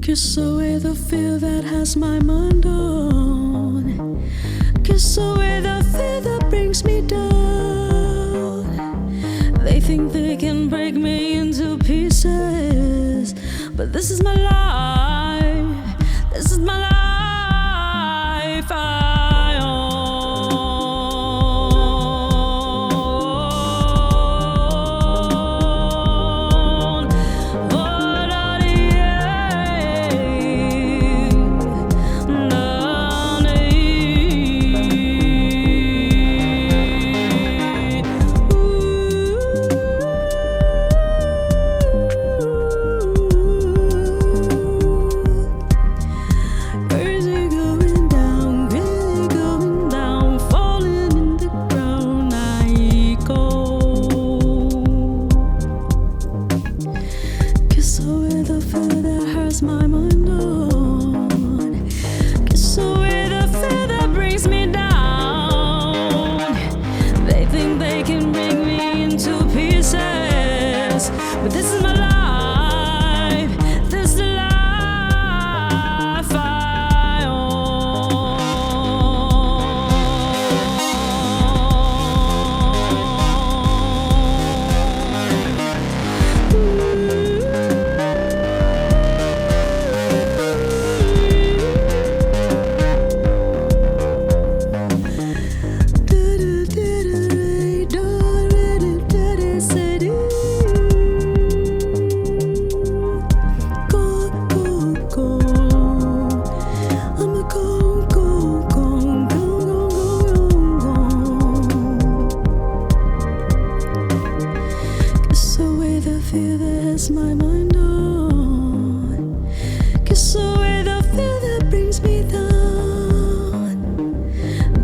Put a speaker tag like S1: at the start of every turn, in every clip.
S1: Kiss away the fear that has my mind on. Kiss away the fear that brings me down. They think they can break me into pieces, but this is my life. This is my life. I own. But this is my life, this is the life I own. Fear that has my mind on. Kiss away the fear that brings me down.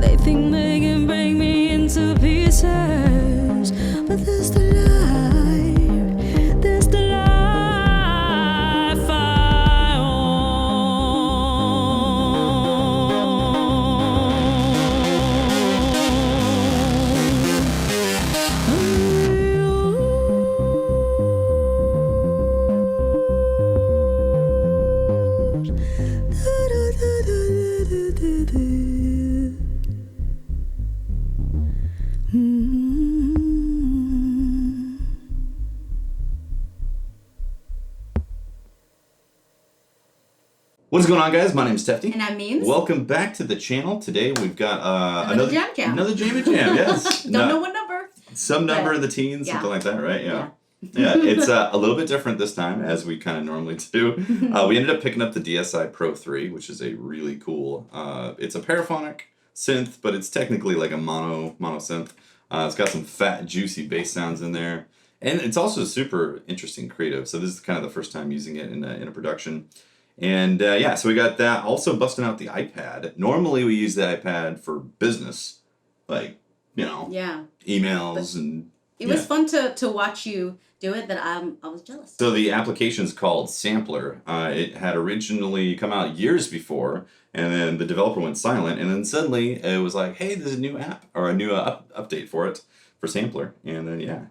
S1: They think they can break me into pieces, but there's the life, there's the life I
S2: What's going on, guys? My name's Tefty.
S3: And I'm Meems.
S2: Welcome back to the channel. Today we've got
S3: another jam jam.
S2: Another jam jam, yes.
S3: Don't know what number.
S2: Some number in the teens, something like that, right? Yeah. Yeah, it's a little bit different this time, as we kind of normally do. We ended up picking up the DSI Pro 3, which is a really cool, it's a paraphonic synth, but it's technically like a mono synth. It's got some fat, juicy bass sounds in there. And it's also super interesting creative. So this is kind of the first time using it in a production. And yeah, so we got that. Also busting out the iPad. Normally we use the iPad for business, like, you know, emails and...
S3: It was fun to watch you do it, that I was jealous.
S2: So the application's called Samplr. It had originally come out years before, and then the developer went silent, and then suddenly it was like, hey, there's a new app, or a new update for it, for Samplr, and then, yeah.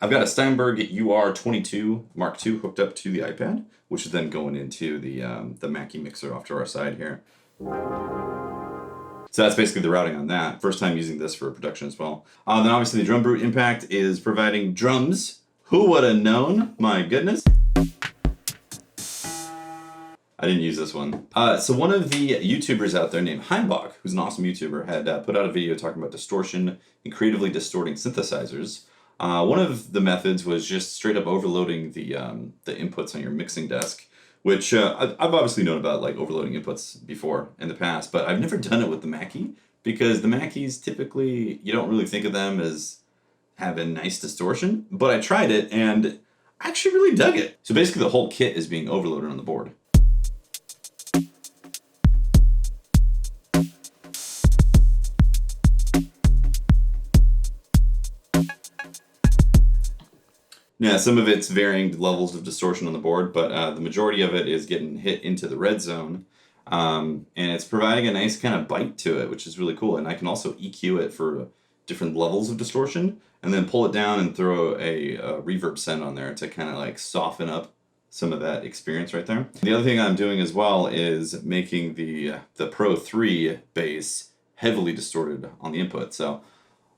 S2: I've got a Steinberg UR22 Mark II hooked up to the iPad, which is then going into the Mackie mixer off to our side here. So that's basically the routing on that. First time using this for production as well. Then obviously the Drumbrute Impact is providing drums. Who would have known? My goodness. I didn't use this one. So one of the YouTubers out there named Heimbach, who's an awesome YouTuber, had put out a video talking about distortion and creatively distorting synthesizers. One of the methods was just straight up overloading the inputs on your mixing desk, which I've obviously known about, like overloading inputs before in the past, but I've never done it with the Mackie, because the Mackies typically, you don't really think of them as having nice distortion, but I tried it and I actually really dug it. So basically the whole kit is being overloaded on the board. Yeah, some of it's varying levels of distortion on the board, but the majority of it is getting hit into the red zone. And it's providing a nice kind of bite to it, which is really cool. And I can also EQ it for, different levels of distortion, and then pull it down and throw a reverb send on there to kind of like soften up some of that experience right there. The other thing I'm doing as well is making the Pro 3 bass heavily distorted on the input. So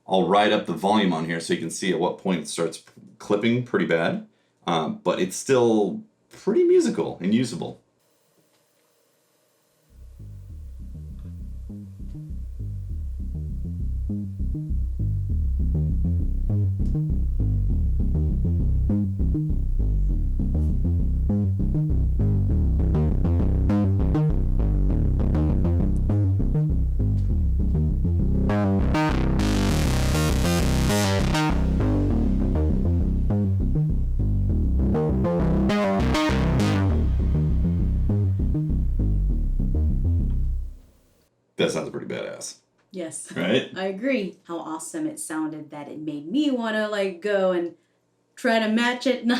S2: I'll write up the volume on here so you can see at what point it starts clipping pretty bad, but it's still pretty musical and usable. That sounds pretty badass.
S3: Yes.
S2: Right?
S3: I agree. How awesome it sounded that it made me want to like go and try to match it.
S2: Yeah.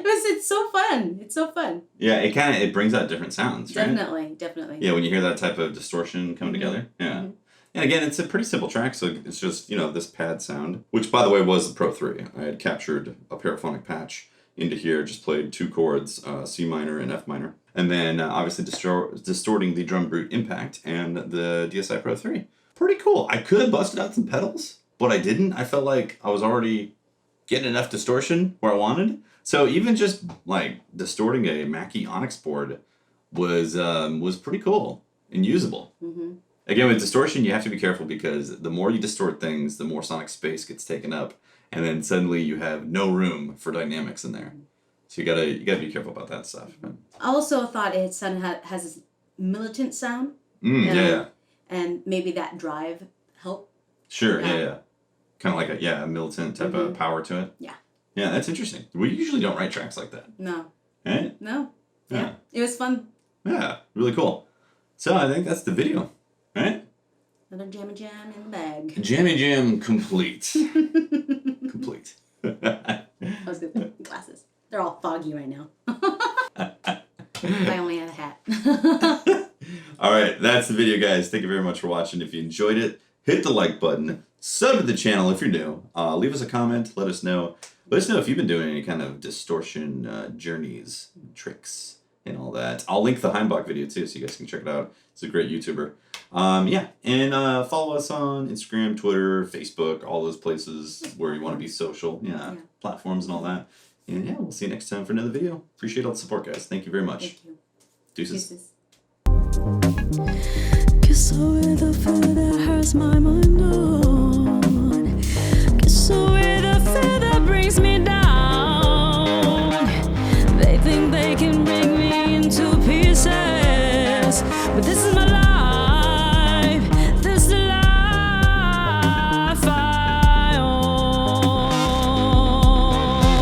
S3: It's so fun. It's so fun.
S2: Yeah, it brings out different sounds, right?
S3: Definitely.
S2: Yeah, when you hear that type of distortion coming together. Yeah. Mm-hmm. And again, it's a pretty simple track, so it's just, this pad sound, which by the way was the Pro 3. I had captured a paraphonic patch into here, just played 2 chords, C minor and F minor. And then obviously distorting the Drumbrute Impact and the DSI Pro 3. Pretty cool. I could have busted out some pedals, but I didn't. I felt like I was already getting enough distortion where I wanted. So even just like distorting a Mackie Onyx board was pretty cool and usable. Mm-hmm. Again, with distortion, you have to be careful because the more you distort things, the more sonic space gets taken up, and then suddenly you have no room for dynamics in there. So you gotta be careful about that stuff.
S3: I also thought it has this militant sound.
S2: Yeah.
S3: And maybe that drive helped.
S2: Sure. Yeah. Kind of like a militant type of power to it.
S3: Yeah.
S2: Yeah, that's interesting. We usually don't write tracks like that.
S3: No.
S2: Right?
S3: No. Yeah. It was fun.
S2: Yeah, really cool. So I think that's the video, right?
S3: Another jammy jam in the bag.
S2: Jammy jam complete. Complete.
S3: I was good. Glasses. They're all foggy right now. I only had a hat.
S2: All right, that's the video, guys. Thank you very much for watching. If you enjoyed it, hit the like button. Sub to the channel if you're new. Leave us a comment. Let us know. Let us know if you've been doing any kind of distortion journeys, tricks, and all that. I'll link the Heimbach video too, so you guys can check it out. It's a great YouTuber. And follow us on Instagram, Twitter, Facebook, all those places where you want to be social. Yeah, platforms and all that. And yeah, we'll see you next time for another video. Appreciate all the support, guys. Thank you very much.
S3: Thank you.
S2: Deuces.
S1: Kiss away the fear that hurts my mind on. Kiss away the fear that brings me down. They think they can bring me into pieces, but this is my life.